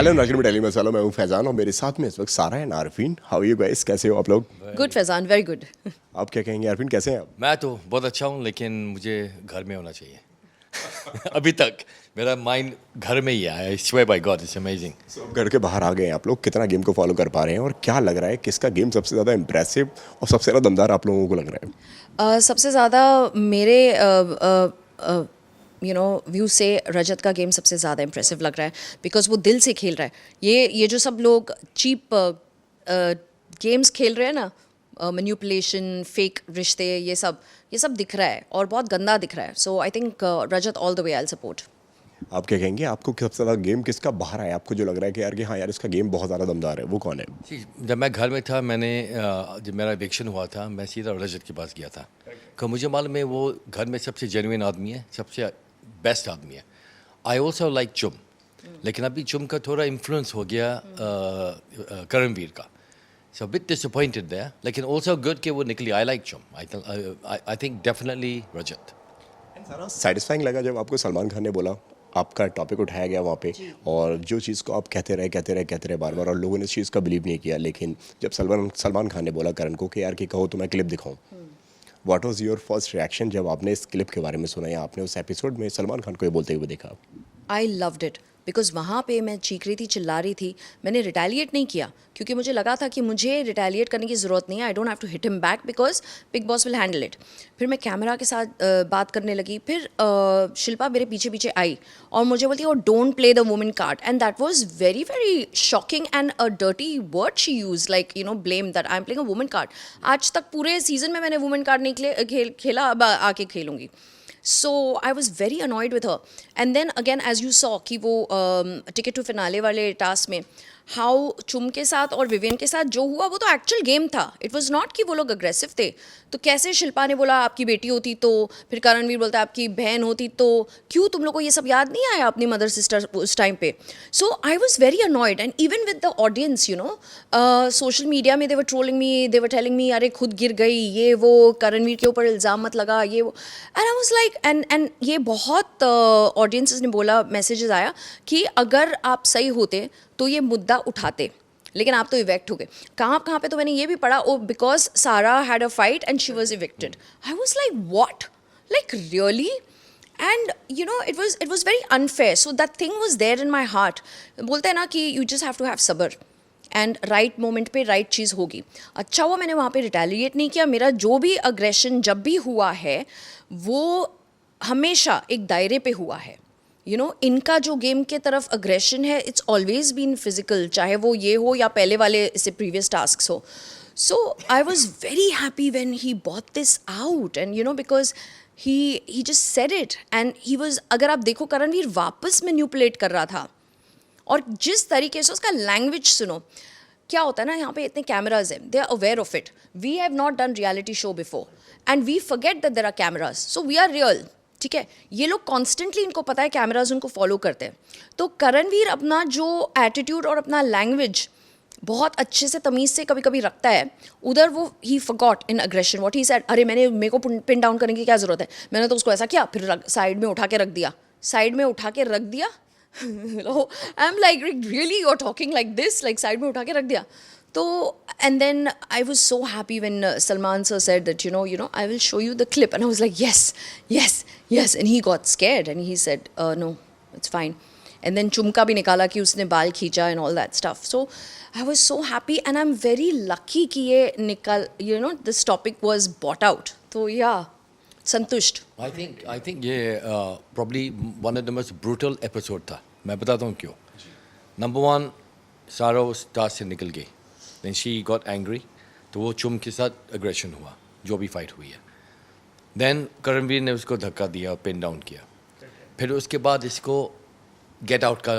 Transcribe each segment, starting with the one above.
Hello नाजिर में daily मसाला, मैं हूँ फैजान और मेरे साथ में इस वक्त सारा and Arfeen. How you guys, कैसे हो आप लोग? Good Faizan, very good. आप क्या कहेंगे आरफीन, कैसे हैं आप? मैं तो बहुत अच्छा हूँ, लेकिन मुझे घर में होना चाहिए। अभी तक मेरा माइंड घर में ही है। I swear by God, it's amazing. घर के बाहर आ गए हैं आप लोग, कितना गेम को फॉलो कर पा रहे हैं और क्या लग रहा है किसका गेम सबसे ज़्यादा इंप्रेसिव और सबसे ज़्यादा दमदार आप लोगों को लग रहा है? सबसे ज़्यादा मेरे व्यू से रजत का गेम सबसे ज़्यादा इंप्रेसिव लग रहा है, बिकॉज वो दिल से खेल रहा है। ये जो सब लोग चीप गेम्स खेल रहे हैं ना, मैनिपुलेशन, फेक रिश्ते, ये सब दिख रहा है और बहुत गंदा दिख रहा है। So I think Rajat all the way I support. आप क्या कहेंगे, आपको सबसे ज़्यादा गेम किसका बाहर आया, आपको जो लग रहा है कि यार कि हाँ यार इसका गेम बहुत ज़्यादा दमदार है, वो कौन है? जब मैं घर में था, मैंने जब मेरा इविक्शन हुआ था, मैं सीधा रजत के पास गया था। कि मुझे मालूम है वो घर में सबसे जेन्युइन आदमी है, सबसे बेस्ट आदमी है। आई ऑल्सो लाइक चुम, लेकिन अभी चुम का थोड़ा इन्फ्लुएंस हो गया करणवीर का। सो बिट डिसअपॉइंटेड देयर, लेकिन ऑल्सो गुड कि वो निकली। आई लाइक चुम। आई थिंक डेफिनेटली रजत। सारा सेटिस्फाइंग लगा जब आपको सलमान खान ने बोला, आपका टॉपिक उठाया गया वहाँ पे, और जो चीज़ को आप कहते रहे बार बार और लोगों ने इस चीज़ का बिलीव नहीं किया, लेकिन जब सलमान खान ने बोला करण को कि यार कि कहो तो मैं क्लिप दिखाऊं, what was your first reaction जब आपने इस क्लिप के बारे में सुना या आपने उस एपिसोड में सलमान खान को ये बोलते हुए देखा? आई लव्ड इट, बिकॉज वहाँ पे मैं चीख रही थी, चिल्ला रही थी। मैंने रिटेलिएट नहीं किया क्योंकि मुझे लगा था कि मुझे रिटेलिएट करने की ज़रूरत नहीं है। I don't have to hit him back because Bigg Boss will handle it. फिर मैं कैमरा के साथ बात करने लगी। फिर शिल्पा मेरे पीछे पीछे आई और मुझे बोलती है, don't play the women card, and that was very very shocking and a dirty word she use, like blame that I am playing a women card. आज तक पूरे सीजन में मैंने वुमेन कार्ड नहीं खेला, अब आके खेलूंगी। So I was very annoyed with her. And then again, as you saw कि वो टिकट टू फिनाले वाले टास्क में हाउ चुम के साथ और विवियन के साथ जो हुआ वो तो एक्चुअल गेम था। इट वाज नॉट कि वो लोग अग्रेसिव थे। तो कैसे शिल्पा ने बोला आपकी बेटी होती तो, फिर करणवीर बोलता आपकी बहन होती तो, क्यों तुम लोग को ये सब याद नहीं आया अपनी मदर सिस्टर उस टाइम पे? So I was very annoyed and even with the audience, social media में they were trolling me, they were telling me अरे खुद गिर गई, ये वो, करणवीर के ऊपर इल्ज़ाम मत लगा, ये वो। And I was like and ये बहुत ऑडियंसेस ने बोला, मैसेजेस आया कि अगर आप सही होते तो ये मुद्दा उठाते, लेकिन आप तो इवेक्ट हो गए। कहाँ पे तो मैंने ये भी पढ़ा, oh because Sara had a fight and she was evicted. I was like what, like really? And it was very unfair. So that thing was there in my heart. बोलते हैं ना कि you just have to have सब्र and right moment पे right चीज़ होगी। अच्छा हुआ मैंने वहाँ पे रिटेलिएट नहीं किया। मेरा जो भी अग्रेशन जब भी हुआ है वो हमेशा एक दायरे पे हुआ है। इनका जो गेम के तरफ अग्रेशन है, इट्स ऑलवेज बीन फिजिकल, चाहे वो ये हो या पहले वाले इससे प्रीवियस टास्क हो। So I was very happy when he bought this out, and because he just said it and he was, अगर आप देखो करणवीर वापस मैनिपुलेट कर रहा था और जिस तरीके से उसका लैंग्वेज सुनो। क्या होता है ना, यहाँ पे इतने कैमराज हैं, they are aware of it. We have not done reality show before and we forget that there are cameras, so we are real. ठीक है, ये लोग कॉन्स्टेंटली, इनको पता है कैमराज उनको फॉलो करते हैं। तो करणवीर अपना जो एटीट्यूड और अपना लैंग्वेज बहुत अच्छे से तमीज़ से कभी कभी रखता है, उधर वो ही forgot in aggression what he said. अरे मेरे को पिन डाउन करने की क्या ज़रूरत है, मैंने तो उसको ऐसा किया, फिर साइड में उठा के रख दिया। I am like really, you are talking like this, like side में उठा के रख दिया। तो and then I was so happy when Salman sir said that I will show you the clip, and I was like yes yes yes, and he got scared and he said no it's fine. And then चुमका भी निकाला कि उसने बाल खींचा and all that stuff. So I was so happy and I am very lucky कि ये निकल, this topic was bought out. तो या संतुष्ट। आई थिंक ये probably one of the most brutal episode था। मैं बताता हूँ क्यों। नंबर वन, सारा उस टास्क से निकल गई, देन शी गॉट एंग्री, तो वो चुम के साथ अग्रेशन हुआ, जो भी फाइट हुई है। देन करणवीर ने उसको धक्का दिया, पिन डाउन किया। फिर उसके बाद इसको गेट आउट का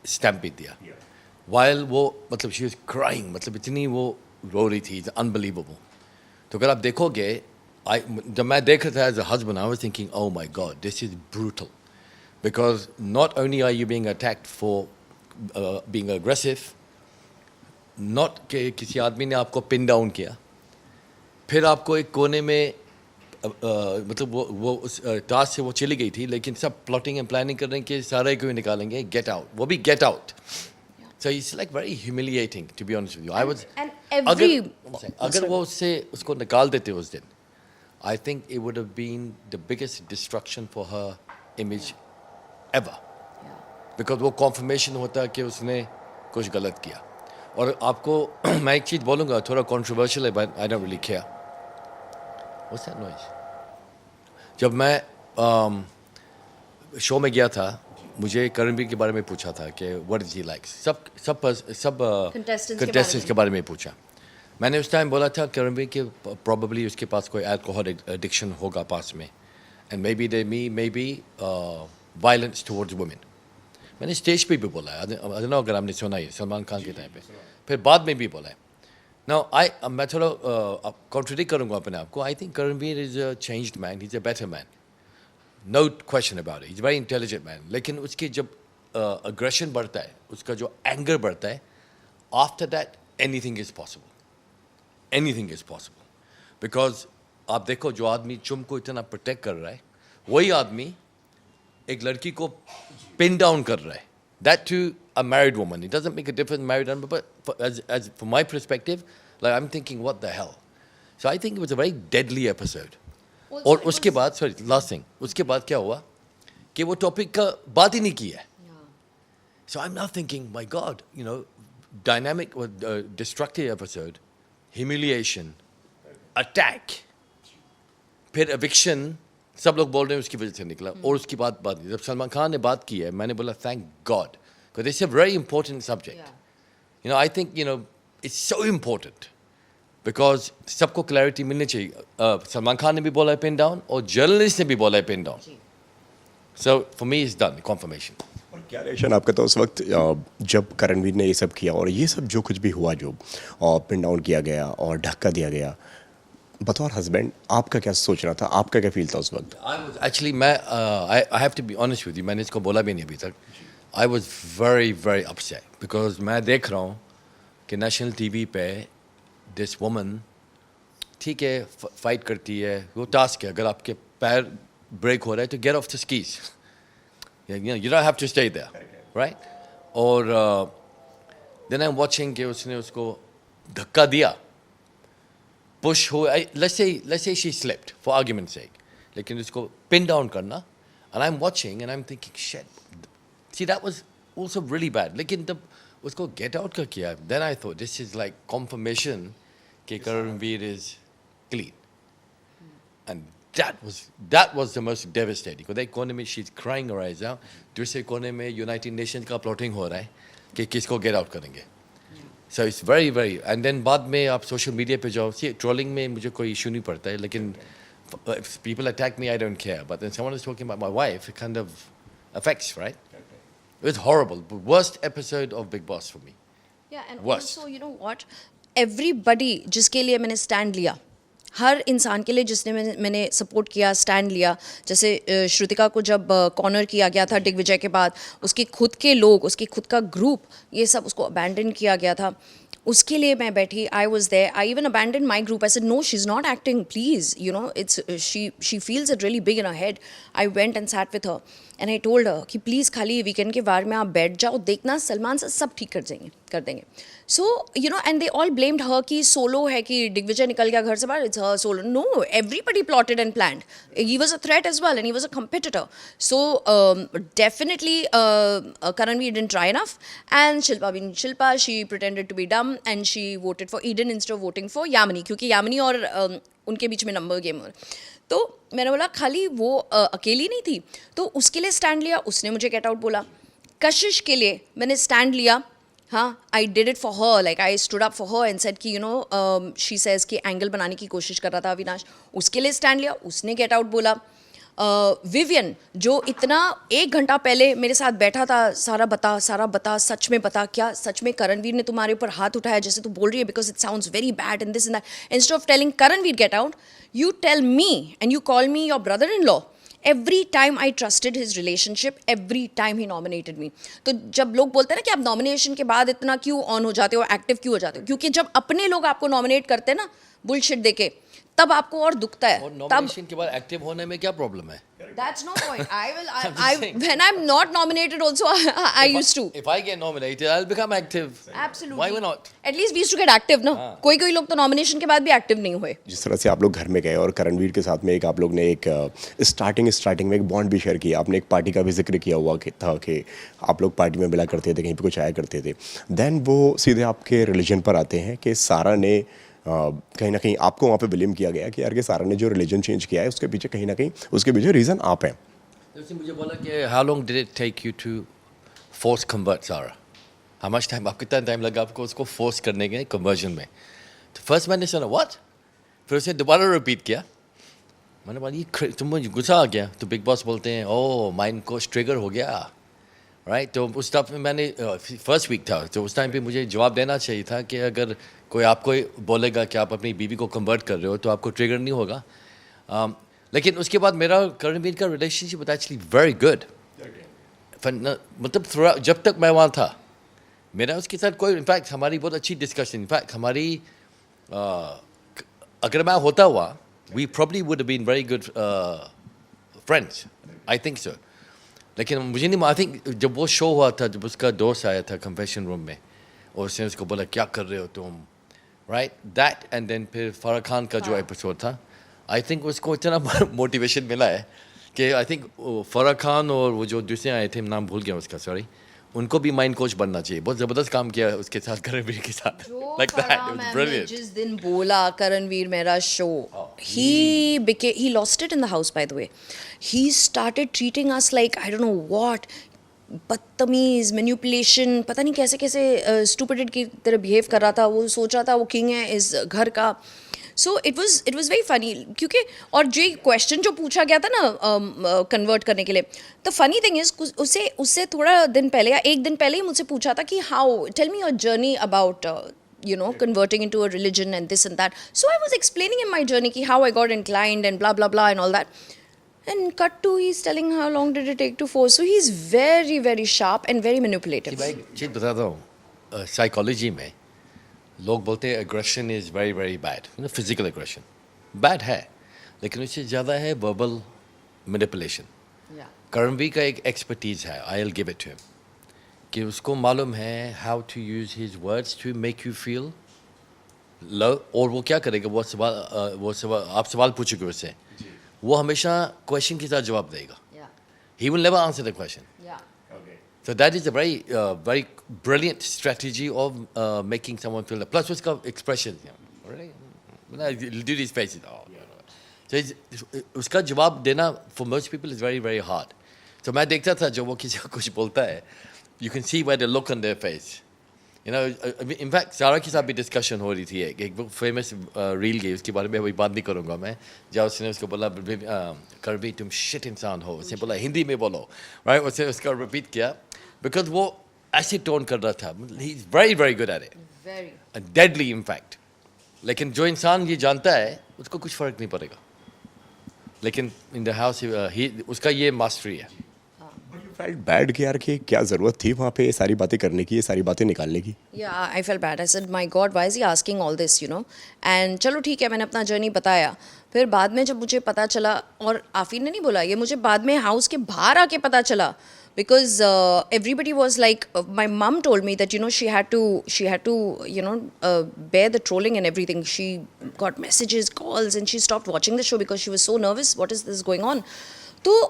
स्टैम्प भी दिया। वाइल वो, मतलब शी वाज क्राइंग, मतलब इतनी वो रो रही थी, अनबिलीवेबल। तो अगर आप देखोगे, जब मैं देख रहा था as a husband, I was thinking, oh my god, this is brutal, because not only are you being attacked for being aggressive, not कि किसी आदमी ने आपको पिन डाउन किया, फिर आपको एक कोने में मतलब वो उस टास्क से वो चली गई थी, लेकिन सब प्लॉटिंग एंड प्लानिंग कर रहे हैं कि सारे को ही निकालेंगे, गेट आउट, वो भी get out. So it's like very humiliating, to be honest with you. I was. And every अगर वो उसको निकाल देते उस दिन, I think it would have been the biggest destruction for her image ever. Because वो confirmation होता कि उसने कुछ गलत किया. और आपको मैं एक चीज़ बोलूँगा, थोड़ा controversial है, but I don't really care. What's that noise? जब मैं शो में गया था, मुझे करणवीर के बारे में पूछा था कि व्हाट इज ही लाइक, सब कंटेस्टेंट्स के बारे में पूछा. मैंने उस टाइम बोला था करणवीर के प्रॉबेबली उसके पास कोई अल्कोहल एडिक्शन होगा पास में, and may be violence towards women. मैंने स्टेज पे भी बोला है, I don't know अगर आपने सुना है सलमान खान के टाइम पे, फिर बाद में भी बोला है. नाउ मैं थोड़ा कॉन्ट्रडिक्ट करूँगा अपने आप को. I think Karanveer is a changed man, he is a better man. No question about it. He's a very intelligent man. लेकिन उसकी जब aggression बढ़ता है, उसका जो anger बढ़ता है, after that anything is possible. Anything is possible. Because आप देखो जो आदमी चुम को इतना protect कर रहा है, वही आदमी एक लड़की को pin down कर रहा है. That too a married woman. It doesn't make a difference married or not, but as from my perspective, like I'm thinking what the hell. So I think it was a very deadly episode. और उसके बाद sorry last thing, उसके बाद क्या हुआ कि वो topic का बात ही नहीं की है. So I am not thinking my god, you know, dynamic destructive episode, humiliation, attack, फिर एविक्शन, सब लोग बोल रहे हैं उसकी वजह से निकला. और उसकी बात जब सलमान खान ने बात की है, मैंने बोला thank God, because it's a very important subject. You know, I think you know it's so important because सबको क्लैरिटी मिलनी चाहिए. सलमान खान ने भी बोला है पिन डाउन, और जर्नलिस्ट ने भी बोला है pin down. So for me is done conformation. और क्या रिएक्शन आपका था उस वक्त जब करणवीर ने ये सब किया और ये सब जो कुछ भी हुआ, जो पिन डाउन किया गया और धक्का दिया गया, बतौर हस्बैंड आपका क्या सोचना था, आपका क्या फील था उस वक्त? एक्चुअली मैं I have to be honest with you, मैंने इसको बोला भी नहीं अभी तक. I was very very upset because मैं देख रहा हूँ कि नेशनल टीवी पे दिस वुमन, ठीक है, फाइट करती है, वो टास्क है. अगर आपके पैर ब्रेक हो रहा है तो get off the skis, you don't have to stay there, right. और देन आई एम वाचिंग कि उसने उसको धक्का दिया, पुश हो, let's say she slipped for argument sake, लेकिन उसको पिन डाउन करना, and I am watching and I am thinking shit, see that was also really bad. लेकिन तब उसको गेट आउट का किया, then I thought this is like confirmation कि Karanvir is clean. And that was the most devastating. एक कोने में she's crying her eyes out, दूसरे कोने में यूनाइटेड नेशन का प्लॉटिंग हो रहा है कि किसको गेट आउट करेंगे. So it's very very, and then बाद में आप सोशल मीडिया पे जाओ, see ट्रोलिंग में मुझे कोई इशू नहीं पड़ता है, लेकिन if people attack me I don't care, but then someone is talking about my wife, it kind of affects, right? It was horrible. The worst episode of Big Boss for me. Yeah, and Worst. also, you know what? Everybody जिसके लिए मैंने stand लिया, हर इंसान के लिए जिसने मैंने support किया, स्टैंड लिया. जैसे श्रुतिका को जब कॉर्नर किया गया था दिग्विजय के बाद, उसके खुद के लोग, उसकी खुद का ग्रुप, ये सब उसको अबैंडन किया गया था, उसके लिए मैं बैठी. I was there. I even abandon my group. I said no, she is not acting, please, you know, it's she feels it really big in her head. I went and sat with her and I told her कि please खाली weekend के बार में आप बैठ जाओ, देखना सलमान से सब ठीक कर देंगे. So you know, and they all blamed her कि सोलो है, कि दिग्विजय निकल गया घर से बाहर, it's her solo. No, everybody plotted and planned. He was a threat as well and he was a competitor. So definitely Karanveer didn't try enough, and Shilpa, she pretended to be dumb and she voted for Eden instead of voting for Yamini, क्योंकि Yamini और उनके बीच में number game हो. तो मैंने बोला खाली वो अकेली नहीं थी, तो उसके लिए स्टैंड लिया, उसने मुझे गेट आउट बोला. कशिश के लिए मैंने स्टैंड लिया. हाँ, I did it for her, like I stood up for her and said कि यू नो, शी सेज कि एंगल बनाने की कोशिश कर रहा था अविनाश, उसके लिए स्टैंड लिया, उसने गेट आउट बोला. विवियन जो इतना 1 घंटा पहले मेरे साथ बैठा था, सारा बता, सच में बता, क्या सच में करणवीर ने तुम्हारे ऊपर हाथ उठाया जैसे तू बोल रही है, because it sounds very bad and this and that. Instead of telling Karanveer get out, you tell me and you call me your brother-in-law. Every time I trusted his relationship, every time he nominated me. तो जब लोग बोलते हैं ना कि आप nomination के बाद इतना क्यों ऑन हो जाते हो, एक्टिव क्यों हो जाते हो, क्योंकि जब अपने लोग आपको नॉमिनेट करते हैं ना बुलशिट देके, तब आपको और दुखता और है तब नॉमिनेशन के बाद एक्टिव होने में क्या प्रॉब्लम है? that's no point. just saying. When I'm not nominated also, I used to. If I get nominated, I'll become active. Absolutely. Why not? At least we used to get active, ना? कोई लोग तो nomination के बाद भी active नहीं हुए. जिस तरह से आप लोग घर में गए और करणवीर के साथ में एक आप लोग ने एक स्टार्टिंग में एक बॉन्ड भी शेयर किया, आपने एक पार्टी का भी जिक्र किया हुआ था कि आप लोग पार्टी में मिला करते थे, कहीं पे कुछ आया करते थे, देन वो सीधे आपके रिलीजन पर आते हैं कि सारा ने कहीं ना कहीं आपको वहाँ पे ब्लेम किया गया कि यार कि सारा ने जो रिलीजन चेंज किया है उसके पीछे कहीं ना कहीं उसके पीछे रीज़न आप हैं. जैसे मुझे बोला कि how long did it take you to force convert Sarah? How much time? आप कितना टाइम लगा आपको उसको फोर्स करने के कन्वर्जन में? तो फर्स्ट मैंने सुना व्हाट, फिर उसे दोबारा रिपीट किया. मैंने बोला ये तुम मुझे गुस्सा आ गया. तो बिग बॉस बोलते हैं ओ माइंड को ट्रिगर हो गया, राइट? तो उस टाइम में मैंने फर्स्ट वीक था, तो उस टाइम पे मुझे जवाब देना चाहिए था कि अगर कोई आपको बोलेगा कि आप अपनी बीवी को कन्वर्ट कर रहे हो तो आपको ट्रिगर नहीं होगा. लेकिन उसके बाद मेरा करणवीर का relationship was actually very good. मतलब जब तक मैं वहाँ था मेरा उसके साथ कोई इनफैक्ट हमारी बहुत अच्छी डिस्कशन, इनफैक्ट हमारी अगर मैं होता हुआ we probably would have been very good friends, I think so. लेकिन मुझे नहीं, आई थिंक जब वो शो हुआ था, जब उसका दोस्त आया था कन्फेशन रूम में और उसने उसको बोला क्या कर रहे हो तुम, राइट, दैट एंड देन फिर फराह खान का जो एपिसोड था, आई थिंक उसको इतना मोटिवेशन मिला है कि आई थिंक फराह खान और वो जो दूसरे आए थे, नाम भूल गया उसका, सॉरी, उनको भी माइंड कोच बनना चाहिए. बहुत ज़बरदस्त काम किया उसके साथ, करणवीर के साथ, like that, it was brilliant. जिस दिन बोला करणवीर मेरा show, he lost it in the house, by the way. He started treating us like I don't know what, बदतमीज, मैनिपुलेशन, पता नहीं कैसे कैसे स्टूपिड की तरह बिहेव कर रहा था. वो सोच रहा था वो किंग है इस घर का. So it was very funny, क्योंकि और जो क्वेश्चन जो पूछा गया था ना कन्वर्ट करने के लिए, द फनी थिंग इज उससे थोड़ा दिन पहले या एक दिन पहले ही मुझसे पूछा था कि how, tell me your journey about converting into a religion and this and that. So I was explaining in my journey ki how I got inclined and blah blah blah and all that. And cut to he's telling how long did it take to force. So he's very very sharp and very manipulative. भाई चीज़ बताता हूँ, psychology में लोग बोलते हैं aggression is very very bad, physical aggression bad है, लेकिन उससे ज़्यादा है वर्बल मैनिपुलेशन. Yeah. करणवीर का एक एक्सपर्टीज़ है, I will give it to him, कि उसको मालूम है how to use his words to make you feel love. और वो क्या करेगा, वो सवाल आप सवाल पूछोगे उससे, वो हमेशा क्वेश्चन के साथ जवाब देगा. Yeah. He will never answer the question. Yeah. So that is a very brilliant strategy of making someone feel. Plus, उसका expression, right? When I do these faces, so उसका जवाब देना for most people is very very hard. So मैं देखता था जब वो किसी को कुछ बोलता है, you can see by the look on their face. You know, in fact, सारा के साथ भी डिस्कशन हो रही थी. एक फेमस रील गई, उसके बारे में वही बात नहीं करूँगा मैं, जहाँ उसने उसको बोला करणवीर तुम शिट इंसान हो, उसने बोला हिंदी में बोलो, राइट, उसने उसका रिपीट किया, बिकॉज वो ऐसे टोन कर रहा था. He is very very good at it, Very. Deadly in fact. लेकिन जो इंसान ये जानता है उसको कुछ फ़र्क नहीं पड़ेगा, लेकिन इन द हाउस उसका ये मास्टरी है. फेल्ट बैड कि यार कि क्या ज़रूरत थी वहाँ पे ये सारी बातें करने की, ये सारी बातें निकालने की. Yeah, I felt bad. I said, my God, why is he asking all this, you know? And चलो ठीक है, मैंने अपना जर्नी बताया. फिर बाद में जब मुझे पता चला, और आफिन ने नहीं बोला ये, मुझे बाद में हाउस के बाहर आके पता चला, because everybody was like, my mom told me that she had to bear the trolling and everything. She got messages, calls, and she stopped watching the show because she was so nervous. What is this going on? तो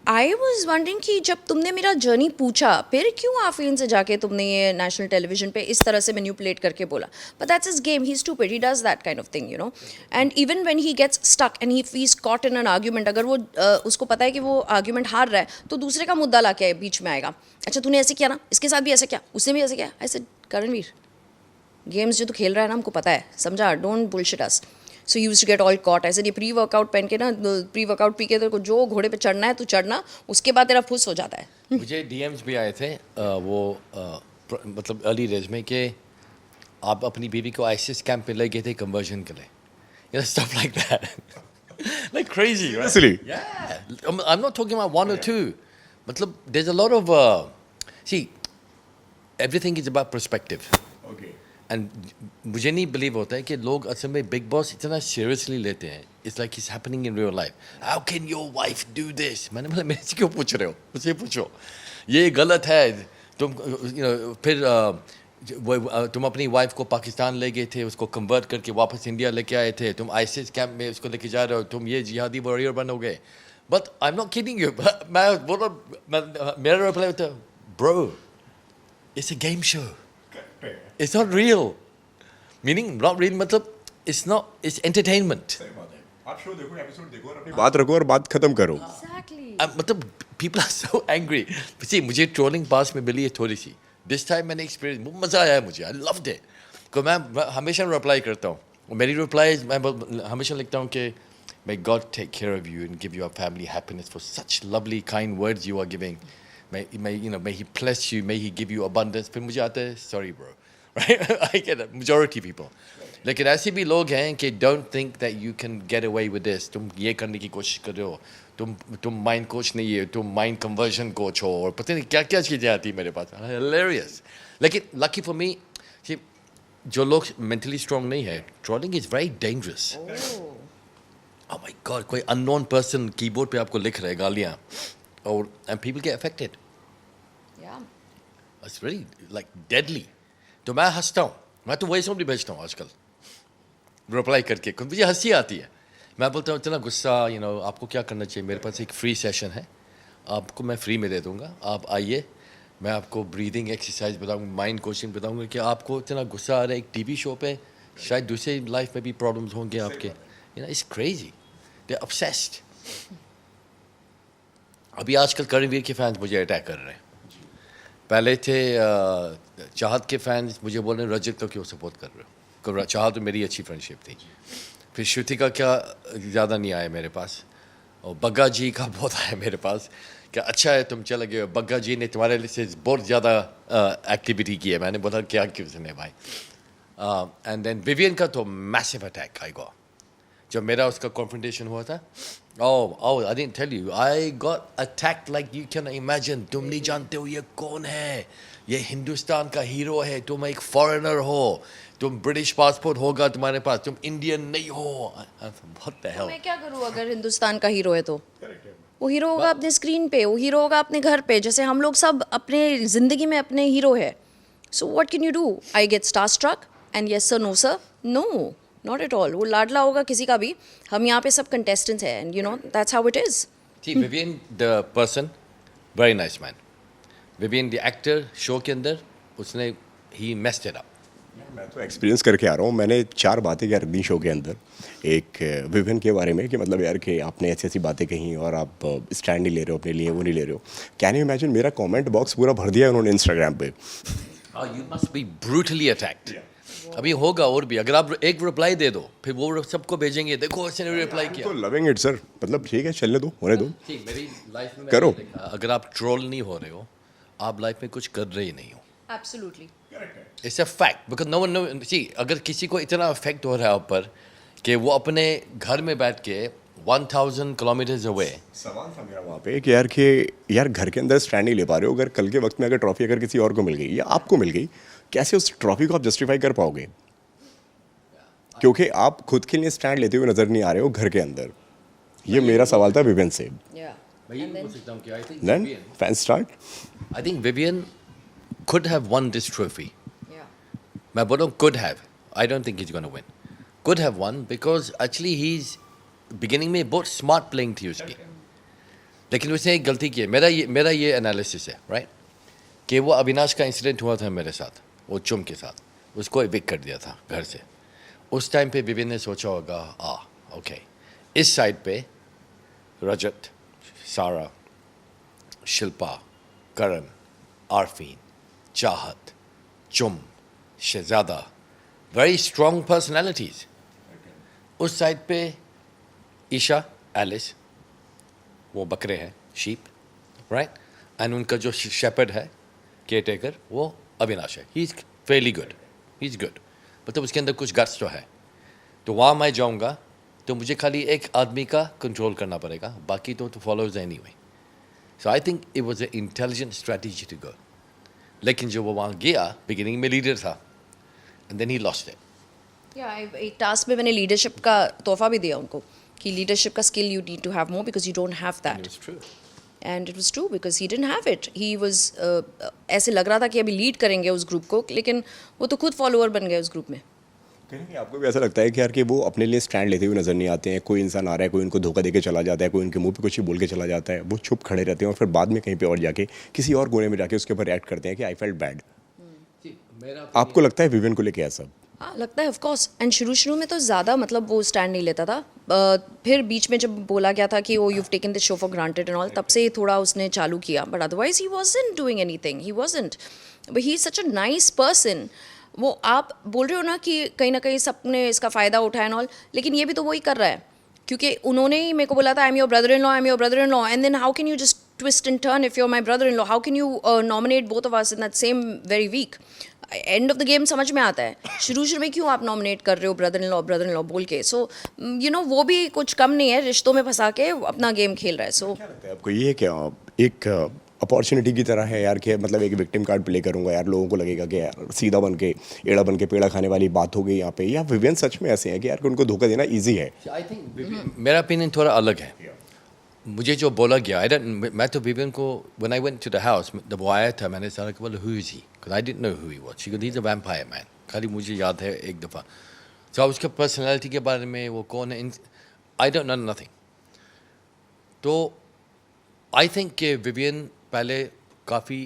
I was wondering कि जब तुमने मेरा journey पूछा, फिर क्यों आफरीन से जाके तुमने ये नेशनल टेलीविजन पे इस तरह से मैनिपुलेट करके बोला. But that's his game, he is stupid, he does that kind of thing, and even when he gets stuck and he is caught in an argument, अगर वो उसको पता है कि वो आर्ग्यूमेंट हार रहा है, तो दूसरे का मुद्दा ला के बीच में आएगा. अच्छा तूने ऐसे किया ना, इसके साथ भी ऐसा किया, उसने भी ऐसे किया. ऐसे करणवीर, गेम्स जो तू खेल रहा है ना हमको पता है, समझा, don't bullshit us. So used to get all caught. ऐसे ये प्री वर्कआउट पहन के ना, प्री वर्कआउट पी के तेरे को जो घोड़े पे चढ़ना है तू चढ़ना, उसके बाद तेरा फुस हो जाता है. मुझे डीएम्स भी आए थे मतलब अर्ली डेज में कि आप अपनी बीवी को आईसीएस कैंप पे ले गए थे कन्वर्जन के लिए, stuff like that, like crazy, Seriously? Yeah, I'm not talking about one or two. मतलब there's a lot of see, everything is about perspective. Okay. And मुझे नहीं बिलीव होता है कि लोग असल में बिग बॉस इतना सीरियसली लेते हैं. It's like it's happening in real life. How can your wife do this? मैंने बोला मेरे से क्यों पूछ रहे हो, मुझसे पूछो. ये गलत है. तुम फिर तुम अपनी वाइफ को पाकिस्तान ले गए थे, उसको कन्वर्ट करके वापस इंडिया लेके आए थे. तुम आईसिस कैंप में उसको लेके जा रहे हो. तुम ये जिहादी वॉरियर बनोगे. But I am not kidding you. मैं बोला, मेरा रिप्लाई होता है, bro it's a game show. It's not real. Meaning not real मतलब it's not, it's entertainment. आप शो देखो, एपिसोड देखो और अपनी बात रखो और बात खत्म करो. Exactly. मतलब people are so angry. See मुझे ट्रोलिंग पास में मिली है थोड़ी सी. This time मैंने एक्सपीरियंस, मज़ा आया मुझे. I loved it. तो मैं हमेशा रिप्लाई करता हूँ. मेरी रिप्लाई मैं हमेशा लिखता हूँ कि May God take care of you and give your family happiness for such lovely kind words you are giving. May He bless you. May He give you abundance. फिर मुझे आता है sorry bro. Right? I get it. Majority people. लेकिन ऐसे भी लोग हैं कि don't think that you can get away with this. तुम ये करने की कोशिश कर रहे हो. तुम माइंड कोच नहीं है, तुम माइंड कन्वर्जन कोच हो और पता नहीं क्या क्या चीज़ें आती है मेरे पास. Hilarious. लेकिन lucky for me, जो लोग mentally strong नहीं है, trolling is very dangerous. Oh my God, कोई unknown person कीबोर्ड पे आपको लिख रहे गालियाँ और and people get affected. Yeah. It's very like deadly. तो मैं हंसता हूँ. मैं तो वही समझ भेजता हूँ आजकल रिप्लाई करके, क्योंकि मुझे हंसी आती है. मैं बोलता हूँ इतना गुस्सा, आपको क्या करना चाहिए, मेरे पास एक फ्री सेशन है, आपको मैं फ्री में दे दूँगा, आप आइए, मैं आपको ब्रीदिंग एक्सरसाइज बताऊँगा, माइंड कोचिंग बताऊँगा कि आपको इतना गुस्सा आ रहा है एक टीवी शो पे, शायद दूसरे लाइफ में भी प्रॉब्लम्स होंगे आपके. It's crazy. They're obsessed. अभी आजकल करणवीर के फैंस मुझे अटैक कर रहे हैं. पहले थे चाहत के फैंस मुझे बोल रहे हैं रजत को क्यों सपोर्ट कर रहे हो. चाहत तो मेरी अच्छी फ्रेंडशिप थी. फिर श्रुति का क्या ज़्यादा नहीं आया मेरे पास, और बग्गा जी का बहुत आया मेरे पास कि अच्छा है तुम चले गए, बग्गा जी ने तुम्हारे लिए से बहुत ज़्यादा एक्टिविटी की है. मैंने बोला क्या क्यों सुने भाई. एंड देन विवियन का तो मैसिव अटैक आएगा. जब मेरा उसका कॉन्फ्रंटेशन हुआ था, I didn't tell you, I got attacked like you can imagine. तुम नहीं जानते हो ये कौन है, ये हिंदुस्तान का हीरो है, तुम एक फॉरेनर हो, तुम ब्रिटिश पासपोर्ट होगा तुम्हारे पास, तुम इंडियन नहीं हो. What the hello. मैं क्या करूँ अगर हिंदुस्तान का हीरो है तो? वो हीरो होगा अपने स्क्रीन पे, वो हीरो होगा अपने घर पे, जैसे हम लोग सब अपने ज़िंदगी में अपने हीरो है. So what can you do? I get star struck and yes sir, no sir, no, not at all. वो लाडला होगा किसी का भी. हम यहाँ पे सब कंटेस्टेंट्स हैं and that's how it is. See, Vivian, the person, very nice man. Vivian, the actor, show के अंदर उसने he messed it up. मैं तो एक्सपीरियंस करके आ रहा हूँ. मैंने 4 बातें कर दी शो के अंदर. एक विवियन के बारे में कि मतलब यार कि आपने ऐसी ऐसी बातें कही और आप स्टैंड नहीं ले रहे हो अपने लिए, वो नहीं ले रहे हो. कैन यू इमेजिन, मेरा कमेंट बॉक्स पूरा भर दिया उन्होंने इंस्टाग्राम पे. You must be brutally attacked. अभी होगा और भी. अगर आप एक रिप्लाई दे दो फिर वो सबको भेजेंगे, देखो इसने रिप्लाई किया. तो लविंग इट सर, मतलब ठीक है चलने दो, होने दो. ठीक, मेरी लाइफ में करो. अगर आप ट्रोल नहीं हो रहे हो, आप लाइफ में कुछ कर रहे ही नहीं हो. Absolutely. It's a fact. Because no one see, अगर किसी को इतना अफेक्ट हो रहा है ऊपर कि वो अपने घर में बैठ के 1000 किलोमीटर्स अवे. सवाल था मेरा वहाँ पे कि यार घर के अंदर स्टैंड नहीं ले पा रहे हो, अगर कल के वक्त में अगर ट्रॉफी अगर किसी और को मिल गई या आपको मिल गई, कैसे उस ट्रॉफी को आप जस्टिफाई कर पाओगे? क्योंकि आप खुद के लिए स्टैंड लेते हुए नजर नहीं आ रहे हो घर के अंदर. ये मेरा सवाल था विवियन से. मैं ये बोल सकता हूँ कि then fan start. I think Vivian could have won this trophy. मैं बोल रहा हूँ could have. I don't think he's going to win. Could have won because actually he's beginning में बहुत smart playing थी उसकी. लेकिन उसने एक गलती की है. मेरा ये एनालिसिस है, right? कि वो अविनाश का इंसिडेंट हुआ था मेरे साथ, वो चुम के साथ, उसको एविक्ट कर दिया था घर से. उस टाइम पे विवियन ने सोचा होगा ओके, इस साइड पे रजत, सारा, शिल्पा, करण, आरफीन, चाहत, चुम, शहजादा, वेरी स्ट्रॉन्ग पर्सनैलिटीज. उस साइड पे ईशा, एलिस, वो बकरे हैं, शीप, राइट, एंड उनका जो शेपर्ड है, केयरटेकर, वो अविनाश है. He is fairly good, he is good, मतलब उसके अंदर कुछ गट्स तो है. तो वहाँ मैं जाऊँगा तो मुझे खाली एक आदमी का कंट्रोल करना पड़ेगा, बाकी तो followers anyway. So I think it was a intelligent strategy to go. लेकिन जो वो वहाँ गया, बिगिनिंग में लीडर था, and then he lost it. एक टास्क में मैंने लीडरशिप का तोहफा भी दिया उनको कि लीडरशिप का skill you need to have more because you don't have And that it was true. And it was true because he didn't have it he was ऐसे लग रहा था कि अभी लीड करेंगे उस ग्रुप को लेकिन वो तो खुद फॉलोअर बन गए उस ग्रुप में कहीं ना कहीं आपको भी ऐसा लगता है कि यार कि वो अपने लिए स्टैंड लेते हुए नजर नहीं आते हैं, कोई इंसान आ रहा है, कोई उनको धोखा देके चला जाता है, कोई उनके मुंह पे कुछ ही बोल के चला जाता है, वो चुप खड़े रहते हैं और फिर बाद में कहीं पे और जाके किसी और कोने में जाके उसके ऊपर रिएक्ट करते हैं कि आई फेल्ट बैड। आपको लगता है विवियन को लेके ऐसा? हाँ लगता है ऑफ कोर्स एंड शुरू में तो ज़्यादा मतलब वो स्टैंड नहीं लेता था फिर बीच में जब बोला गया था कि oh you taken this show for granted and all तब से थोड़ा उसने चालू किया but otherwise he wasn't doing anything he wasn't but he is such a nice person वो आप बोल रहे हो ना कि कहीं ना कहीं सबने इसका फ़ायदा उठाया एंड ऑल लेकिन ये भी तो वही कर रहा है क्योंकि उन्होंने ही मेरे को बोला था I am your brother in law I am your brother in law and then how can you just twist and turn if you're my brother-in-law how can you nominate both of us in that same very week end of the game समझ में आता है शुरू में क्यों आप nominate कर रहे हो ब्रदर इन लॉ बोल के सो यू नो वो भी कुछ कम नहीं है रिश्तों में फंसा के अपना गेम खेल रहा है सो क्या लगता है आपको ये क्या एक अपॉर्चुनिटी की तरह है यार कि मतलब एक विक्टिम कार्ड प्ले करूंगा यार, लोगों को लगेगा कि यार सीधा बन के एड़ा बन के पेड़ा खाने वाली बात हो गई यहाँ पे, या विवियन सच में ऐसे हैं कि यार कि उनको धोखा देना ईजी है? I think मेरा ओपिनियन थोड़ा अलग है मुझे जो बोला गया मैं तो विवियन को when I went to the house जब वो आया था मैंने सारा बोला who is he because I didn't know who he was she goes he's a vampire man खाली मुझे याद है एक दफ़ा तो उसके पर्सनालिटी के बारे में वो कौन है I don't know nothing तो I think कि विवियन पहले काफ़ी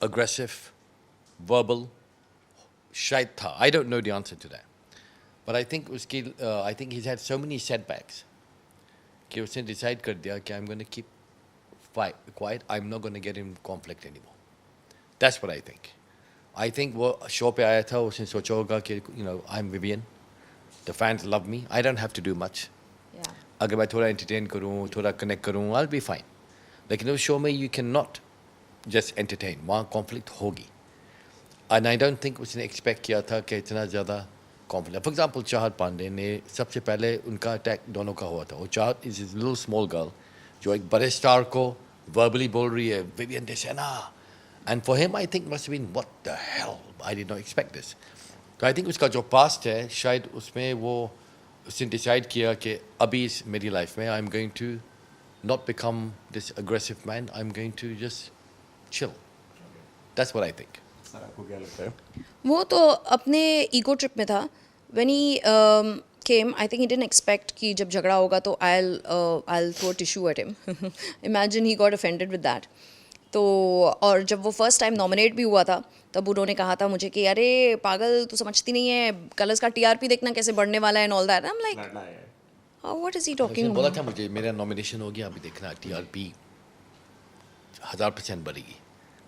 aggressive verbal शायद था I don't know the answer to that but I think उसकी I think he's had so many setbacks कि उसने डिसाइड कर दिया कि I am gonna keep quiet I am not gonna get in conflict anymore that's what I think वो show पे आया था उसने सोचा होगा कि you know I am Vivian the fans love me I don't have to do much अगर मैं थोड़ा एंटरटेन करूँ थोड़ा कनेक्ट करूँ आई विल बी फाइन लेकिन उस शो में you can not just entertain वहाँ कॉन्फ्लिक्ट होगी एंड आई डोंट थिंक उसने एक्सपेक्ट किया था कि इतना ज़्यादा कॉन्फ्लिक्ट फॉर एग्जाम्पल चाहत पांडे ने सबसे पहले उनका अटैक दोनों का हुआ था वो Chahat is is little small girl जो एक बड़े स्टार को वर्बली बोल रही है Vivian Dsena and for him I think must been what the hell I did not expect this तो आई थिंक उसका जो पास्ट है शायद उसमें वो उसने डिसाइड किया कि अभी इस मेरी लाइफ में I am going to not become this aggressive man I am going to just chill that's what I think sir आपको क्या लगता है? वो तो अपने ईगो ट्रिप में था when he came I think he didn't expect कि जब झगड़ा होगा तो I throw tissue at him imagine he got offended with that तो और जब वो फर्स्ट टाइम नॉमिनेट भी हुआ था तब उन्होंने कहा था मुझे कि अरे पागल तू समझती नहीं है कल इसका टीआरपी देखना कैसे बढ़ने वाला है and all that I am like what is he talking बोला था मुझे मेरा नॉमिनेशन हो गया अभी देखना टीआरपी 1000% बढ़ेगी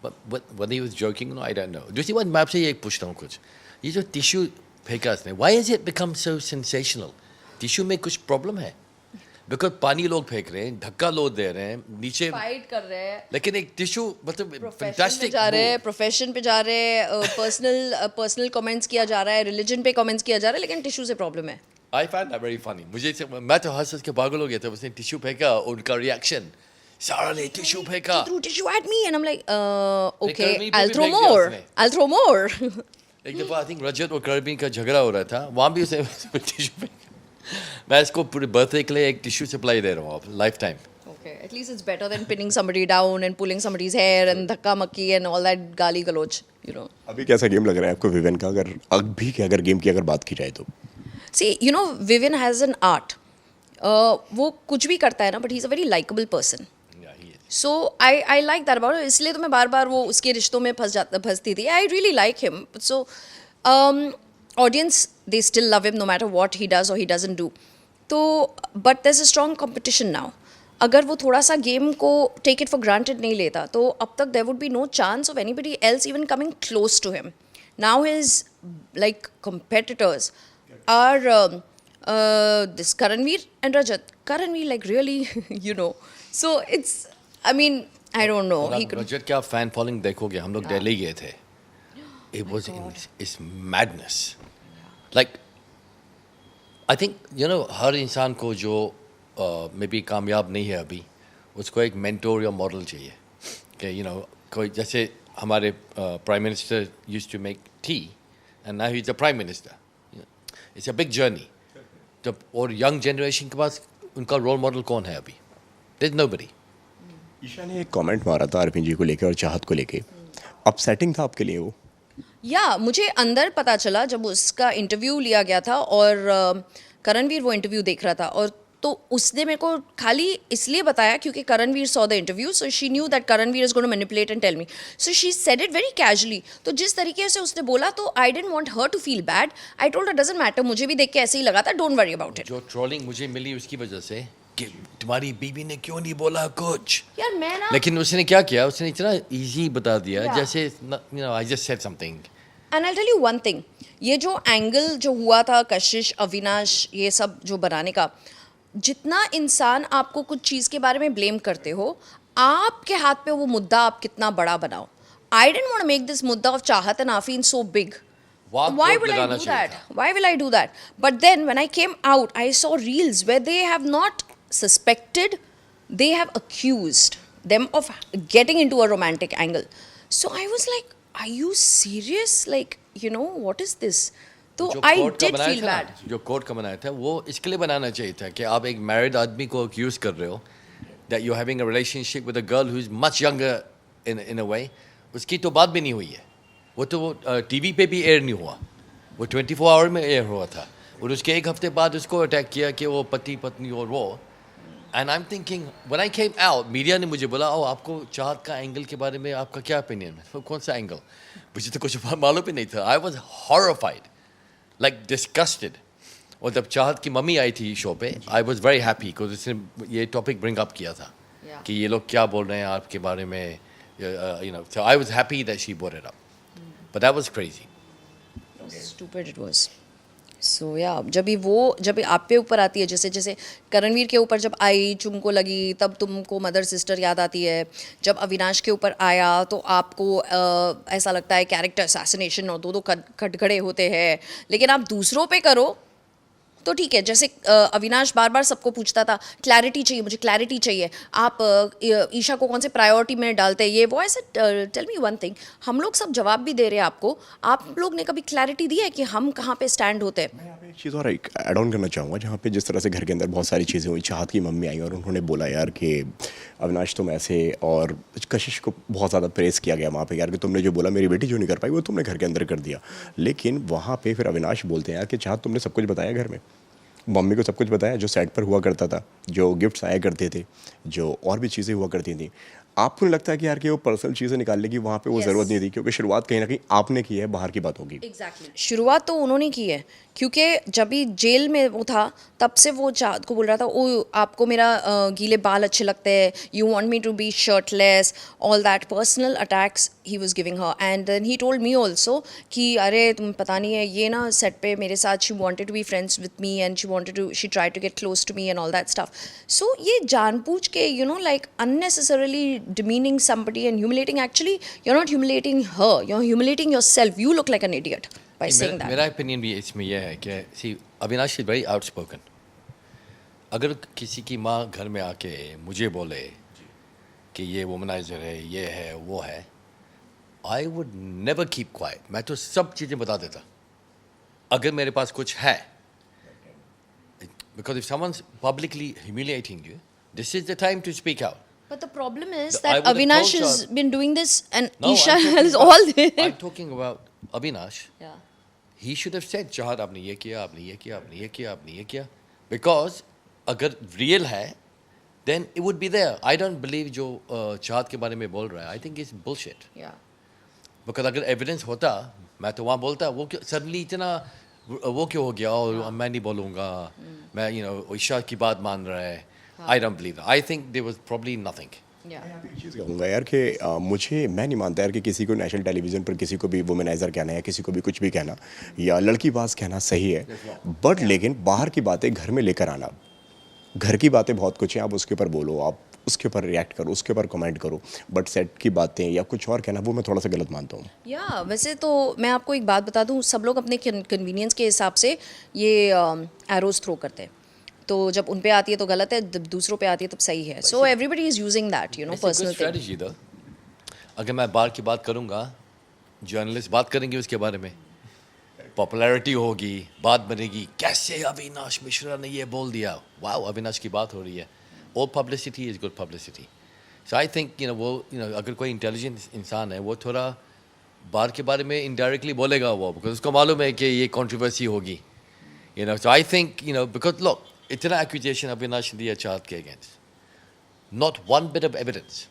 But when he was joking, no, I don't know. दूसरी बात मैं आपसे ये पूछता हूँ कुछ ये जो टिश्यू फेंका इसने why has it become so sensational? Tissue में कुछ प्रॉब्लम है बिकॉज पानी लोग फेंक रहे हैं धक्का लोग दे रहे हैं नीचे फाइट कर रहे हैं लेकिन एक टिश्यू मतलब प्रोफेशन जा रहे हैं प्रोफेशन पे जा रहे हैं पर्सनल कमेंट्स किया जा रहा है रिलीजन पे कमेंट्स किया जा रहा है लेकिन टिश्यू से प्रॉब्लम है I find that very funny मुझे मैं तो हंस हंस के पागल हो गया था उसने टिश्यू फेंका उनका रिएक्शन सारा ने टिश्यू फेंका threw tissue at me and I'm like okay कर्मी पे I'll भी throw फेंक दिया more उसने। I'll throw more एक दफ़ा आई थिंक रजत और कर्मी का झगड़ा हो रहा था वहाँ भी उसे टिश्यू फेंका मैं इसको पूरे बर्थडे के लिए एक टिश्यू सप्लाई दे रहा हूँ अब life time okay at least it's better than pinning somebody down and pulling somebody's hair and धक्का मक्की and all that गाली गलोच you know अभी कैसा गेम लग रहा है आपको विवियन का, अगर अभी के अगर गेम की अगर बात की जाए तो? see you know Vivian has an art वो कुछ भी करता है ना but he's a very likable person so I like that about इसलिए तो मैं बार बार वो उसके रिश्तों में फंसती थी I really like him so audience they still love him no matter what he does और ही डजंट डू तो but there is a strong competition now अगर वो थोड़ा सा गेम को टेक इट फॉर ग्रांटेड नहीं लेता तो अब तक there would be no chance of anybody else even coming close to him now his like competitors are this Karanveer and Rajat. Karanveer, like really, you know. So it's, I mean, I don't know. He could. रजत क्या fan following देखोगे हम लोग दिल्ली गए थे it was it's madness like I think you know हर इंसान को जो may be कामयाब नहीं है अभी उसको एक मेंटोर या मॉडल चाहिए कि you know कोई जैसे हमारे prime minister used to make tea and now he's the prime minister. It's a big journey. तो और young generation के पास उनका role model कौन है अभी? There's nobody. ईशा ने एक कमेंट मारा था अरविंद जी को लेके और चाहत को लेके, अपसेटिंग था आपके लिए वो? या मुझे अंदर पता चला जब उसका इंटरव्यू लिया गया था और करणवीर वो इंटरव्यू देख रहा था, और तो उसने मेरे को खाली इसलिए बताया क्योंकि Karanveer saw the interview, so she knew that Karanveer is going to manipulate and tell me, so she said it very casually. तो जिस तरीके से उसने बोला तो I didn't want her to feel bad. I told her doesn't matter, मुझे भी देख के ऐसे ही लगा था, डोंट वरी अबाउट इट. जो ट्रोलिंग मुझे मिली उसकी वजह से कि तुम्हारी बीवी ने क्यों नहीं बोला कुछ, यार मैं ना, लेकिन उसने क्या किया, उसने इतना इजी बता दिया Yeah. जैसे I just said something. And I tell you one thing, ये जो एंगल जो हुआ था कशिश अविनाश ये सब जो बनाने का, जितना इंसान आपको कुछ चीज़ के बारे में ब्लेम करते हो, आपके हाथ पे वो मुद्दा आप कितना बड़ा बनाओ. आई डेंट वांट मेक दिस मुद्दा ऑफ चाहत and Afreen so big. Why will I do that? Why will I do that? But then when I came out, I saw reels where they have not suspected, they have accused them of getting into a romantic angle. So I was like, are you serious? Like, you know, what is this? So जो I court का did बनाया feel था ना, bad. जो court का बनाया था वो इसके लिए बनाना चाहिए था कि आप एक मैरिड आदमी को अक्यूज कर रहे हो that you having a relationship with a girl who is much younger in a way. उसकी तो बात भी नहीं हुई है, वो तो टीवी पे भी एयर नहीं हुआ, वो 24 आवर में एयर हुआ था, और उसके एक हफ्ते बाद उसको अटैक किया कि वो पति पत्नी और वो. And I am thinking when I came out, media ने मुझे बोला ओ आपको चाहत का एंगल के बारे में आपका क्या ओपिनियन है. कौन सा एंगल, मुझे तो कुछ मालूम भी नहीं था. I was horrified, like disgusted. और जब चाहत की मम्मी आई थी शो पे, आई वॉज वेरी हैप्पी बिकॉज उसने ये टॉपिक ब्रिंग अप किया था Yeah. कि ये लोग क्या बोल रहे हैं आपके बारे में, you know. So I was happy that she brought it up, but that was crazy. Stupid it was. So yeah, जब आप पे ऊपर आती है, जैसे जैसे करणवीर के ऊपर जब आई चुमको लगी तब तुमको मदर सिस्टर याद आती है, जब अविनाश के ऊपर आया तो आपको ऐसा लगता है कैरेक्टर असैसिनेशन और दो खटखड़े होते हैं, लेकिन आप दूसरों पे करो तो ठीक है. जैसे अविनाश बार बार सबको पूछता था क्लैरिटी चाहिए, मुझे क्लैरिटी चाहिए, आप ईशा को कौन से प्रायोरिटी में डालते हैं ये वो. ऐसे टेल मी वन थिंग, हम लोग सब जवाब भी दे रहे हैं आपको, आप लोग ने कभी क्लैरिटी दी है कि हम कहाँ पे स्टैंड होते हैं? मैं यहाँ पे एक चीज़ और ऐड ऑन करना चाहूँगा, जहाँ पे जिस तरह से घर के अंदर बहुत सारी चीज़ें हुई, चाहत की मम्मी आई और उन्होंने बोला यार कि अविनाश तुम ऐसे, और कशिश को बहुत ज़्यादा प्रेस किया गया वहाँ पे यार कि तुमने जो बोला मेरी बेटी जो नहीं कर पाई वो तुमने घर के अंदर कर दिया. लेकिन वहाँ पे फिर अविनाश बोलते हैं यार कि चाहत तुमने सब कुछ बताया घर में, मम्मी को सब कुछ बताया जो सेट पर हुआ करता था, जो गिफ्ट्स आया करते थे, जो और भी चीज़ें हुआ करती थी. आपको नहीं लगता कि यार कि वो पर्सनल चीज़ें निकालने की वहाँ पे वो Yes. ज़रूरत नहीं थी, क्योंकि शुरुआत कहीं ना कहीं आपने की है, बाहर की बात होगी. Exactly. शुरुआत तो उन्होंने की है, क्योंकि जब भी जेल में वो था तब से वो चाहत को बोल रहा था ओ आपको मेरा गीले बाल अच्छे लगते हैं, you want me to be shirtless, all that personal attacks he was giving her. And then he told me also कि अरे तुम पता नहीं है ये ना सेट पे मेरे साथ she wanted to be friends with me and she tried to get close to me and all that stuff. So ये जानबूझ के you know like unnecessarily demeaning somebody and humiliating, actually you're not humiliating her, you're humiliating yourself. You look like an idiot by saying that. मेरा opinion भी इसमें यह है कि सी Avinash is very outspoken. अगर किसी की माँ घर में आके मुझे बोले कि ये वुमनाइजर है, ये है, वो है, I would never keep quiet. मैं तो सब चीज़ें बता देता अगर मेरे पास कुछ है. Because if someone's publicly humiliating you, this is the time to speak out. But the problem is I that would have Avinash told has her- been doing this and No, Isha I'm talking has about- all this. I'm talking about Avinash. Yeah. He should have said, चाहत आपने ये किया, आपने ये किया, आपने ये किया, आपने ये किया. Because अगर real है, then it would be there. I don't believe जो चाहत के बारे में बोल रहा है. I think it's bullshit. Yeah. Because अगर evidence होता, मैं तो वहाँ बोलता. वो क्यों suddenly इतना वो क्यों हो गया? और मैं नहीं बोलूँगा. मैं ईशा की बात मान रहा है. I don't believe that. I think there was probably nothing. Yeah. एक चीज़ कहूँगा यार कि मैं नहीं मानता यार कि किसी को नेशनल टेलीविज़न पर किसी को भी वुमेनाइजर कहना है, किसी को भी कुछ भी कहना या लड़की बाज कहना सही है. बट लेकिन बाहर की बातें घर में लेकर आना, घर की बातें बहुत कुछ हैं, आप उसके ऊपर बोलो, आप उसके ऊपर रिएक्ट करो, उसके ऊपर कमेंट करो, बट सेट की बातें या कुछ और कहना वो मैं थोड़ा सा गलत मानता हूँ. या वैसे तो मैं आपको एक बात बता दूं, सब लोग अपने कन्वीनियंस के हिसाब से ये एरोज थ्रो करते हैं. तो जब उन पे आती है तो गलत है, जब दूसरों पे आती है तब सही है. So everybody is using that It's a good personal thing. strategy though. अगर मैं बाहर की बात करूँगा, जर्नलिस्ट बात करेंगे उसके बारे में. पॉपुलैरिटी होगी, बात बनेगी, कैसे अविनाश मिश्रा ने ये बोल दिया, वाओ अविनाश की बात हो रही है. All publicity is good publicity. So I think वो अगर कोई इंटेलिजेंट इंसान है वो थोड़ा बार के बारे में इनडायरेक्टली बोलेगा वो, बिकॉज उसको मालूम है कि ये कंट्रोवर्सी होगी. So I think because look, इतना एक्यूजेशन अविनाश दिया चाहत के against, not one bit of evidence.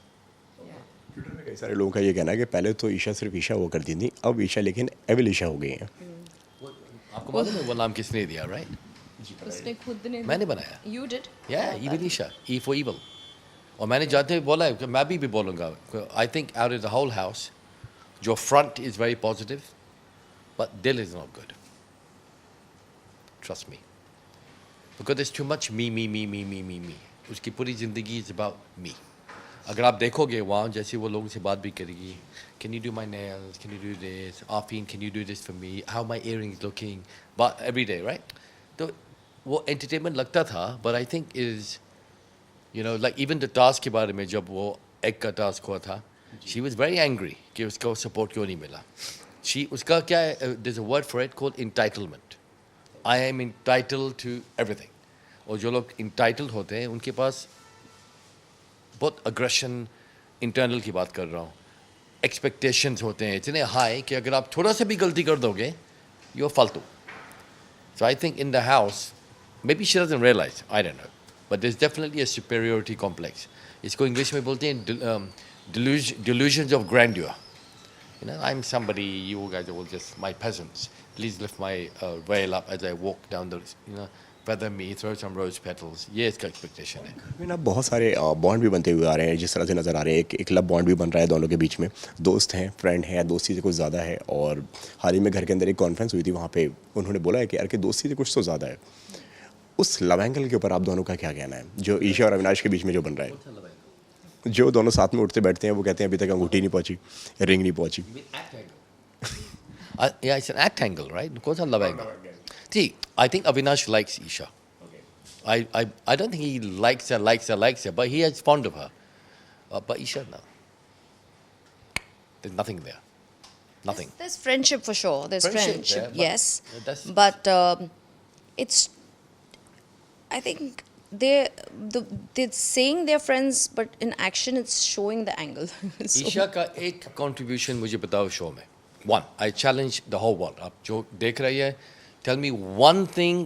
Twitter में कई सारे लोगों का ये कहना है कि पहले तो ईशा सिर्फ ईशा हुआ करती थी, अब ईशा लेकिन एविल ईशा हो गई हैं. आपको मालूम है वो नाम किसने दिया, राइट? उसने खुद ने मैंने बनाया. You did. Evil Isha, E for evil. और मैंने जाते हुए बोला है कि मैं भी बोलूँगा. I think out of the whole house, your front is very positive, but Dil is not good. Trust me. Because there's too much me. उसकी पूरी ज़िंदगी is about me. अगर आप देखोगे वहाँ जैसे वो लोगों से बात भी करेगी, can you do my nails, can you do this, Afeen, can you do this for me, how my earrings looking, but every day, right? तो वो entertainment लगता था, but I think is, like even the task के बारे में जब वो egg का task हुआ था, she was very angry कि उसको support क्यों नहीं मिला. उसका क्या है, there's a word for it called entitlement. I am entitled to everything. और जो लोग entitled होते हैं उनके पास बहुत अग्रेशन, इंटरनल की बात कर रहा हूँ, एक्सपेक्टेशंस होते हैं इतने हाई कि अगर आप थोड़ा सा भी गलती कर दोगे यू आर फालतू. So I think in the house maybe she doesn't realise, I don't know, but there is definitely a superiority complex. इसको इंग्लिश में बोलते हैं delusions of grandeur. I'm somebody, you guys are all just my peasants. Please lift my veil up as I walk down the, feather me, throw some rose petals. ये इसका expectation है. में ना बहुत सारे बॉन्ड भी बनते हुए आ रहे हैं, जिस तरह से नज़र आ रहे हैं. एक लव बॉन्ड भी बन रहा है दोनों के बीच में, दोस्त हैं, फ्रेंड हैं, दोस्ती से कुछ ज़्यादा है. और हाल ही में घर के अंदर एक कॉन्फ्रेंस हुई थी, वहाँ पे उन्होंने बोला है कि यार कि दोस्ती से कुछ तो ज़्यादा है. उस लव एंगल के ऊपर आप दोनों का क्या कहना है, जो ईशा और अविनाश के बीच में जो बन रहा है? जो दोनों साथ में उठते बैठते हैं, वो कहते हैं अभी तक अंगूठी नहीं पहुँची, रिंग नहीं पहुँची. Yeah, it's an act angle, right? Of course, I love angle. See, I think Avinash likes Isha. I don't think he likes her, but he is fond of her. But Isha, no. There's nothing there. Nothing. There's friendship for sure. There's Friendship friendship, there, yes. that's- But it's, I think they're saying they're friends, but in action it's showing the angle. So- Isha का एक contribution मुझे बताओ show में. One, I challenge the whole world. आप जो देख रही है, tell me one thing.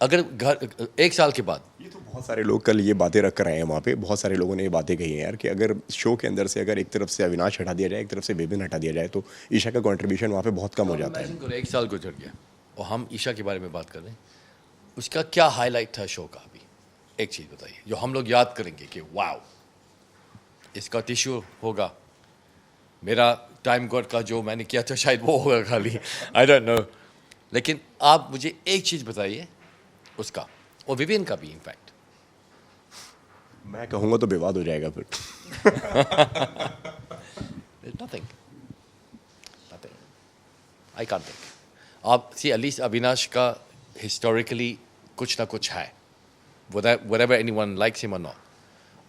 अगर घर एक साल के बाद, ये तो बहुत सारे लोग कल ये बातें रख कर आए हैं वहाँ पे. बहुत सारे लोगों ने ये बातें कही हैं यार कि अगर शो के अंदर से अगर एक तरफ से अविनाश हटा दिया जाए, एक तरफ से विपिन हटा दिया जाए, तो ईशा का कंट्रीब्यूशन वहाँ पे बहुत कम हो जाता है. Imagine करो, एक साल गुजर गया और हम ईशा के बारे में बात कर रहे हैं. उसका क्या हाईलाइट था शो का? अभी एक चीज़ बताइए जो हम लोग याद करेंगे कि वाओ, इसका टिश्यू होगा. मेरा टाइम गॉड का जो मैंने किया था शायद वो होगा खाली, आई डोंट नो. लेकिन आप मुझे एक चीज़ बताइए उसका, और विवियन का भी इनफैक्ट. मैं कहूँगा तो विवाद हो जाएगा फिर. नथिंग. I can't think. आप सी एटलीस्ट अविनाश का हिस्टोरिकली कुछ ना कुछ है, whatever anyone likes him or not.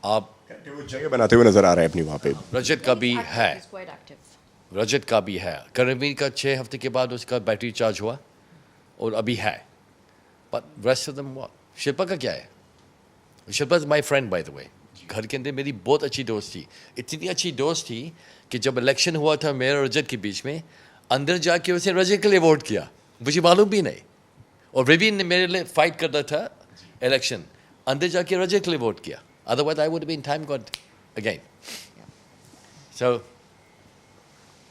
आप वो जगह बनाते हुए नजर आ रहा है अपनी वहाँ पे. रजत का भी है, He's quite active. रजत का भी है. करणवीर का 6 हफ्ते के बाद उसका बैटरी चार्ज हुआ और अभी है. But rest of them what? Shilpa का क्या है? Shilpa is my friend by the way. घर के अंदर मेरी बहुत अच्छी दोस्त थी. इतनी अच्छी दोस्त थी कि जब इलेक्शन हुआ था मेरा और रजत के बीच में, अंदर जाके उसने रजत के लिए वोट किया, मुझे मालूम भी नहीं. और विविन ने मेरे लिए फाइट कर रहा था इलेक्शन, अंदर जाके रजत के लिए वोट किया. Otherwise, I would have been time god again. So,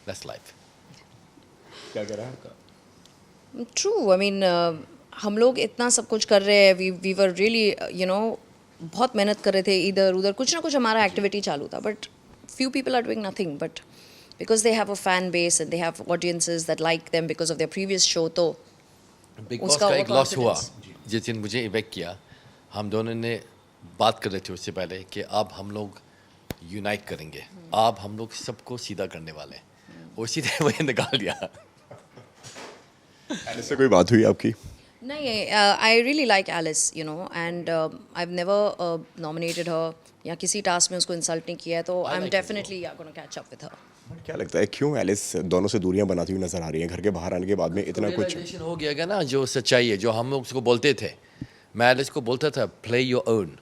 that's life. क्या कह रहा है? True. I mean, हम लोग इतना सब कुछ कर रहे हैं. We were really, बहुत मेहनत कर रहे थे. इधर उधर कुछ ना कुछ हमारा एक्टिविटी चालू था. But few people are doing nothing. But because they have a fan base and they have audiences that like them because of their previous show, तो Big Boss उसका का वो एक लॉस हुआ confidence. जिस दिन मुझे इवेक्ट किया. हम दोनों ने बात कर रहे थे उससे पहले कि अब हम लोग यूनाइट करेंगे, अब हम लोग सबको सीधा करने वाले हैं. और इसी तरह वही निकाल दिया. इससे कोई बात हुई आपकी? नहीं, I really like Alice, and I've never nominated her या किसी टास्क में उसको इंसल्ट नहीं किया है, तो I'm definitely going to catch up with her. क्या लगता है क्यों एलिस दोनों से दूरियां बनाती हुई नजर आ रही हैं घर के बाहर आने के बाद में इतना कुछ? रियलाइजेशन हो गया ना, जो सच्चाई है, जो हम लोग उसको बोलते थे। मैं एलिस को बोलता था, play your own,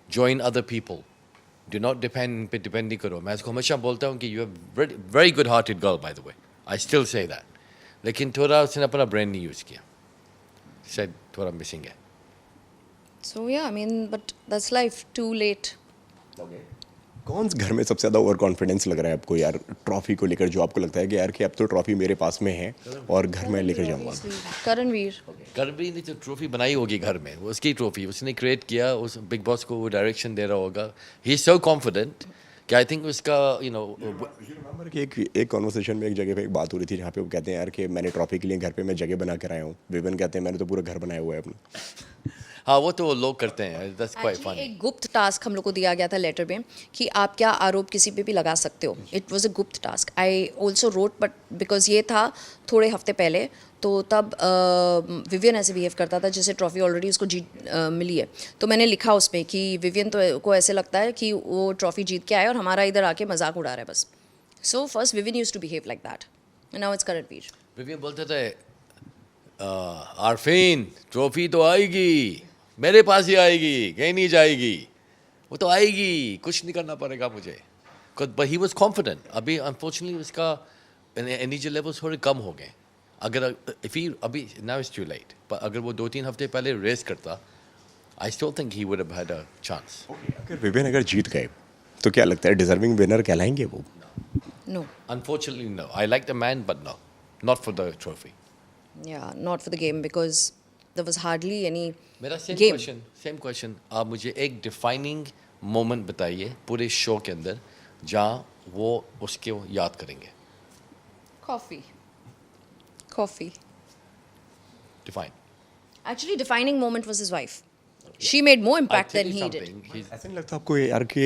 join other people, do not depend पे डिपेंड नहीं करो। मैं उसको हमेशा बोलता हूँ कि you have very good hearted girl, by the way, I still say that. लेकिन थोड़ा उसने अपना ब्रेन नहीं यूज़ किया, शायद थोड़ा मिसिंग है। So yeah, I mean, but that's life. Too late. कौन घर में सबसे ज़्यादा ओवर कॉन्फिडेंस लग रहा है आपको यार ट्रॉफी को लेकर, जो आपको लगता है कि यार कि अब तो ट्रॉफी मेरे पास में है और घर में लेकर जाऊंगा? Karanveer. करबी ने जो ट्रॉफी बनाई होगी घर में, वो उसकी ट्रॉफी, उसने क्रिएट किया, उस बिग बॉस को वो डायरेक्शन दे रहा होगा। ही इज सो कॉन्फिडेंट कि आई थिंक उसका रिमेंबर कि एक कॉन्वर्सेशन में एक जगह पे एक बात हो रही थी जहाँ पे वो कहते हैं यार कि मैंने ट्रॉफी के लिए घर पे मैं जगह बना कर आया हूँ। विवेन कहते हैं मैंने तो पूरा घर बनाया हुआ है अपना। हाँ, वो तो लोग करते हैं, दैट्स क्वाइट Actually, फनी। एक गुप्त टास्क हम लोग को दिया गया था लेटर में कि आप क्या आरोप किसी पे भी लगा सकते हो। इट वॉज अ गुप्त task. I also wrote, but because ये था थोड़े हफ्ते पहले, तो तब विवियन ऐसे बिहेव करता था जैसे ट्रॉफी ऑलरेडी उसको जीत मिली है। तो मैंने लिखा उसमें कि विवियन तो को ऐसे लगता है कि वो ट्रॉफी जीत के आए और हमारा इधर आके मजाक उड़ा रहा है बस। So first Vivian used to behave like that, and now it's Karanveer. Vivian बोलते थे, आरफीन ट्रॉफी तो आएगी, मेरे पास ही आएगी, कहीं नहीं जाएगी, वो तो आएगी, कुछ नहीं करना पड़ेगा मुझे। But he was confident. अभी अनफॉर्चुनेटली उसका एनर्जी लेवल्स थोड़े कम हो गए। अगर इफ ही अभी नाउ इज टू लेट, पर अगर वो 2-3 हफ्ते पहले रेस करता, I still think he would have had a chance. अगर विवेन अगर जीत गए तो क्या लगता है डिजर्विंग विनर कहलाएंगे वो? No, Unfortunately, no. I like the man, but no, not for the trophy. yeah, not for the game because there was hardly any मेरा सेम game. क्वेश्चन, आप मुझे एक डिफाइनिंग मोमेंट बताइए पूरे शो के अंदर जहाँ वो उसके याद करेंगे। Coffee. Define. Actually, defining moment was his wife. She made more impact than he did. ऐसा नहीं लगता आपको यार कि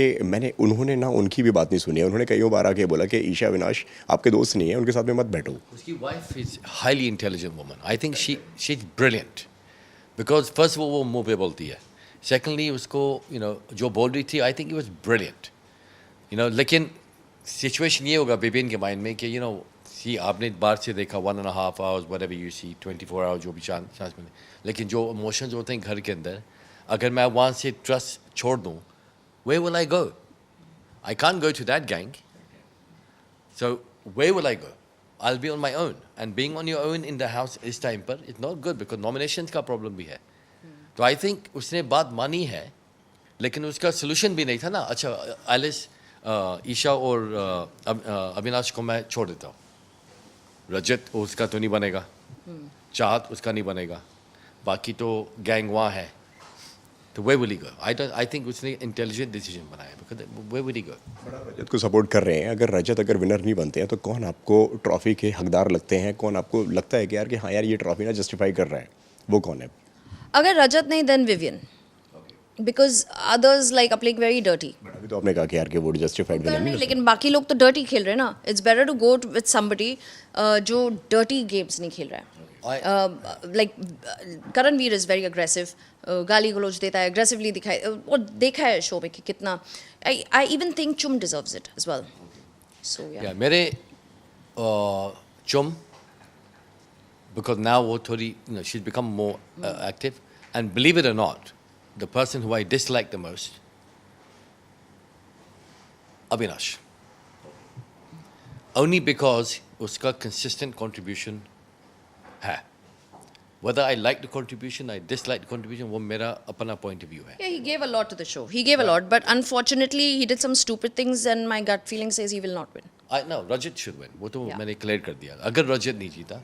उन्होंने ना उनकी भी बात नहीं सुनी है? उन्होंने कई बार आके बोला कि ईशा अविनाश आपके दोस्त नहीं है, उनके साथ में मत बैठो। उसकी wife is highly intelligent woman. I think she is brilliant, because first वो मुंह पे बोलती है, सेकेंडली उसको जो बोल रही थी, आई थिंक इट वाज ब्रिलियंट। लेकिन सिचुएशन ये होगा विपिन के माइंड में कि सी आपने बाहर से देखा 1.5 hours whatever you see 24 hours जो भी चांस मिले, लेकिन जो इमोशंस होते हैं घर के अंदर, अगर मैं वहाँ से ट्रस्ट छोड़ दूँ, where will I go? I can't go to that gang. So where will I go? I'll be on my own, and being on your own in the house इस टाइम पर it's not good because nominations का problem भी है। तो I think उसने बात मानी है, लेकिन उसका सोल्यूशन भी नहीं था ना। अच्छा, एलिस, ईशा और अविनाश को मैं छोड़ देता हूँ, रजत उसका तो नहीं बनेगा, चाहत उसका नहीं बनेगा, बाकी तो गैंग वहाँ है, तो way will he go. I think उसने इंटेलिजेंट डिसीजन बनाया, because way will he go. Rajat को सपोर्ट कर रहे हैं, अगर रजत विनर नहीं बनते हैं तो कौन आपको ट्रॉफी के हकदार लगते हैं? कौन आपको लगता है कि यार हाँ ये ट्रॉफी ना जस्टिफाई कर रहा है, वो कौन है? अगर रजत नहीं, then Vivian. Because others like are playing very dirty. But अभी तो आपने कहा कि यार कि वो जस्टिफाइड विनर नहीं। लेकिन बाकी लोग तो dirty खेल रहे हैं ना। It's better to go with somebody जो dirty games नहीं खेल रहा है। Like Karanveer is very aggressive. गाली गलौज देता है, aggressively दिखाई, और देखा है शो में कि कितना। I even think Chum deserves it as well. So yeah. मेरे चुम, because now वो थोड़ी she's become more active, and believe it or not, the person who I dislike the most, Avinash, only because उसका consistent contribution है। Whether I like the contribution, I dislike the contribution, वो मेरा अपना point of view है। Yeah, he gave a lot to the show. He gave a lot, but unfortunately, he did some stupid things, and my gut feeling says he will not win. No, Rajat should win, वो तो Yeah. मैंने clear कर दिया। अगर रजत नहीं जीता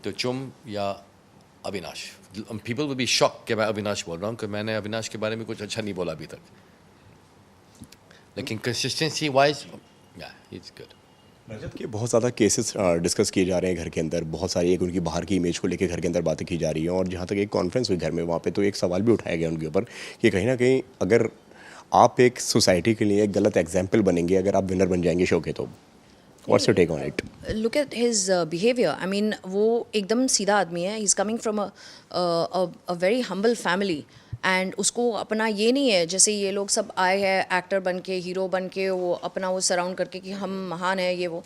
तो चुम या Avinash. People will be shocked कि मैं अविनाश बोल रहा हूँ, कि मैंने अविनाश के बारे में कुछ अच्छा नहीं बोला अभी तक, लेकिन consistency wise, yeah, he's good. रजत के बहुत ज़्यादा केसेस डिस्कस किए जा रहे हैं घर के अंदर, बहुत सारी एक उनकी बाहर की इमेज को लेकर घर के अंदर बातें की जा रही हैं, और जहाँ तक एक कॉन्फ्रेंस हुई घर में, वहाँ पे तो एक सवाल भी उठाया गया उनके ऊपर कि कहीं ना कहीं अगर आप एक सोसाइटी के लिए एक गलत एग्जाम्पल बनेंगे अगर आप विनर बन जाएंगे शो के, तो what's your take on it? Look at his behavior. I mean, वो एकदम सीधा आदमी है. He's coming from a very humble family, and उसको अपना ये नहीं है जैसे ये लोग सब आए हैं एक्टर बन के हीरो बन के वो अपना वो सराउंड करके कि हम महान है ये वो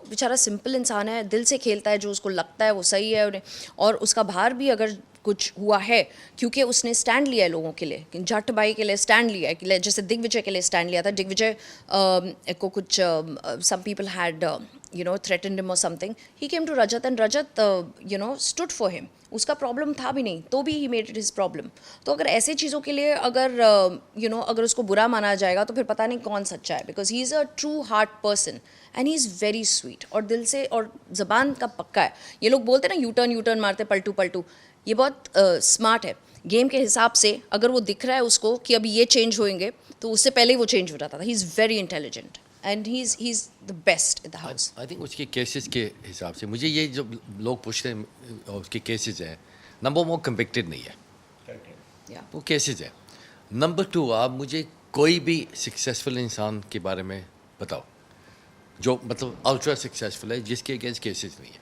बेचारा सिंपल इंसान है, दिल से खेलता है, जो उसको लगता है वो सही है उन्हें, और उसका बाहर भी अगर कुछ हुआ है क्योंकि उसने स्टैंड लिया है लोगों के लिए, कि जट बाई के लिए स्टैंड लिया है, कि जैसे दिग्विजय के लिए स्टैंड लिया था। दिग्विजय को कुछ some people had threatened him or something. He came to Rajat and Rajat stood for him. उसका प्रॉब्लम था भी नहीं तो भी he made it his problem. तो अगर ऐसे चीज़ों के लिए अगर अगर उसको बुरा माना जाएगा तो फिर पता नहीं कौन सच्चा है, because he is a true heart person and he is very sweet, और दिल से और ज़बान का पक्का है। ये लोग बोलते हैं ना यू टर्न मारते पलटू पलटू, ये बहुत स्मार्ट है गेम के हिसाब से। अगर वो दिख रहा है उसको कि अभी ये चेंज होंगे तो उससे पहले ही वो चेंज हो जाता था। He is very intelligent and he is the best in the house. I think उसके केसेस के हिसाब से मुझे ये जो लोग पूछते हैं उसके केसेस हैं, नंबर 1 कन्विक्टेड नहीं है, वो केसेस है। नंबर 2 आप मुझे कोई भी सक्सेसफुल इंसान के बारे में बताओ जो मतलब अल्ट्रा सक्सेसफुल है जिसके अगेंस्ट केसेस नहीं है।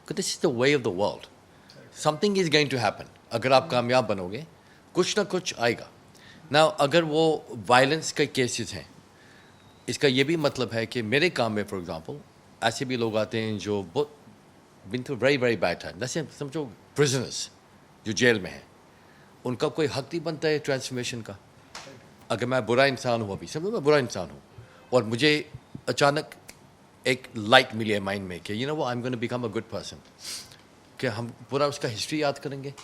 This is the way of the world, something is going to happen. अगर आप कामयाब बनोगे कुछ ना कुछ आएगा ना। अगर वो वायलेंस के केसेस हैं, इसका ये भी मतलब है कि मेरे काम में फॉर एग्जांपल ऐसे भी लोग आते हैं जो बहुत been through very very bad time, जैसे समझो प्रिजनर्स जो जेल में हैं, उनका कोई हक नहीं बनता है ट्रांसफॉर्मेशन का। अगर मैं बुरा इंसान हूँ, अभी समझो मैं बुरा इंसान हूँ और मुझे अचानक एक लाइट मिली है माइंड में कि वो I am going to become a good person, कि हम पूरा उसका हिस्ट्री याद करेंगे।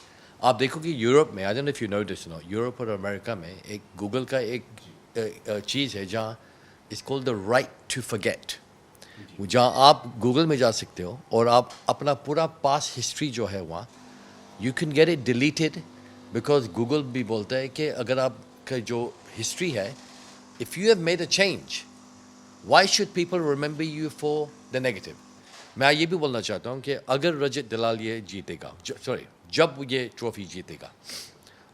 आप देखो कि यूरोप में, I don't know if you know this, Europe और अमेरिका में एक गूगल का एक चीज़ है जहाँ it's called the right to forget, जहाँ आप गूगल में जा सकते हो और आप अपना पूरा पास्ट हिस्ट्री जो है वहाँ you can get it deleted, because Google भी बोलता है कि अगर आपका जो हिस्ट्री है, if you have made a change why should people remember you for the negative. मैं ये भी बोलना चाहता हूँ कि अगर रजत दलाल ये जीतेगा, जब ये ट्रॉफी जीतेगा,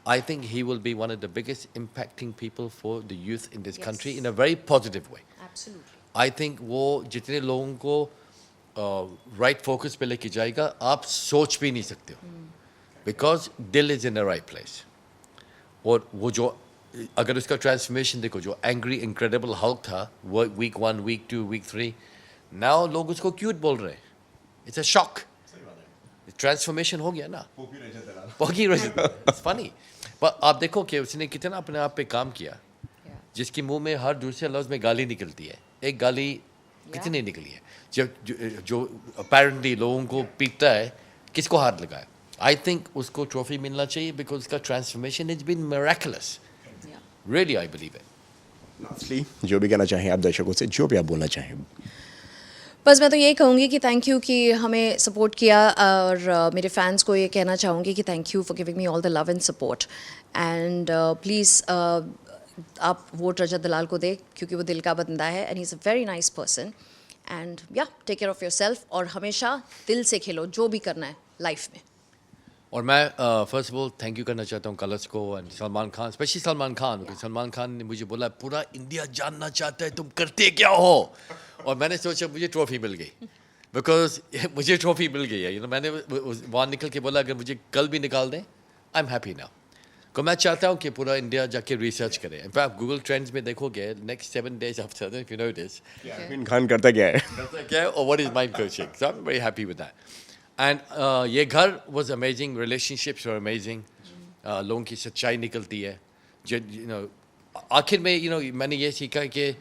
I think he will be one of the biggest impacting people for the youth in this country in a very positive way. Absolutely. I think वो जितने लोगों को right focus पे लेके जाएगा आप सोच भी नहीं सकते हो, because दिल is in the right place. और वो जो अगर उसका ट्रांसफॉर्मेशन देखो, जो एंग्री इनक्रेडिबल हल्क था वो week 1, week 2, week 3, now लोग उसको क्यूट बोल रहे हैं। It's a shock. ट्रांसफॉर्मेशन हो गया ना, पोगी रजत। It's funny. पर आप देखो कि उसने कितना अपने आप पे काम किया, जिसके मुंह में हर दूसरे लफ्ज़ में गाली निकलती है, एक गाली कितनी निकली है, जो अपेरेंटली लोगों को पीटता है, किसको हाथ लगाया। आई थिंक उसको ट्रॉफी मिलना चाहिए बिकॉज उसका transformation is been miraculous, really I believe it. Lastly जो भी कहना चाहें आप दर्शकों से, जो भी आप बोलना चाहें। बस मैं तो यही कहूँगी कि थैंक यू कि हमें सपोर्ट किया, और मेरे फैंस को ये कहना चाहूँगी कि thank you for giving me all the love and support, and please आप वोट रजत दलाल को दें क्योंकि वो दिल का बंदा है and he is a very nice person, and yeah take care of yourself और हमेशा दिल से खेलो जो भी करना है लाइफ में। और मैं first of all thank you करना चाहता हूँ कलर्स को एंड सलमान खान, स्पेशली सलमान खान, क्योंकि सलमान खान ने मुझे बोला पूरा इंडिया जानना चाहता है तुम करते क्या हो, और मैंने सोचा मुझे ट्रॉफी मिल गई, बिकॉज मुझे ट्रॉफी मिल गई है। मैंने वहाँ निकल के बोला अगर मुझे कल भी निकाल दें आई एम हैप्पी नाउ। तो मैं चाहता हूँ कि पूरा इंडिया जाके रिसर्च करे। इनफैक्ट गूगल ट्रेंड्स में देखोगे next 7 days after, if you know this, Arfeen Khan करता क्या है, और what is mind coaching, so I am very happy with that. And ये घर was amazing, relationships were amazing, लोगों की सच्चाई निकलती है। आखिर में मैंने ये सीखा कि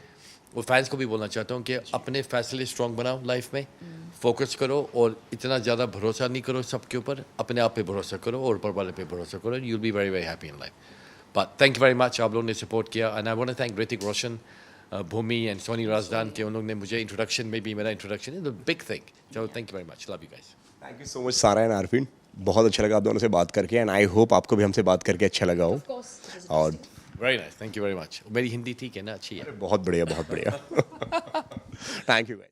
वो फैंस को भी बोलना चाहता हूँ कि अपने फैसले स्ट्रॉन्ग बनाओ लाइफ में, फोकस करो और इतना ज़्यादा भरोसा नहीं करो सबके ऊपर, अपने आप पे भरोसा करो और ऊपर वाले पे भरोसा करो, you will be very very happy in life. But thank you very much, आप लोगों ने सपोर्ट किया, and I want to thank Hrithik Roshan, Bhumi and Soni Razdan के उन लोगों ने मुझे इंट्रोडक्शन में भी, मेरा introduction is the big thing, so thank you very much, love you guys. Thank you so much Sara and Arfeen, बहुत अच्छा लगा आप दोनों से बात करके, एंड आई होप आपको भी हमसे बात करके अच्छा लगा हो। और very nice, thank you very much. मेरी हिंदी ठीक है ना, अच्छी है? बहुत बढ़िया, बहुत बढ़िया। Thank you guys.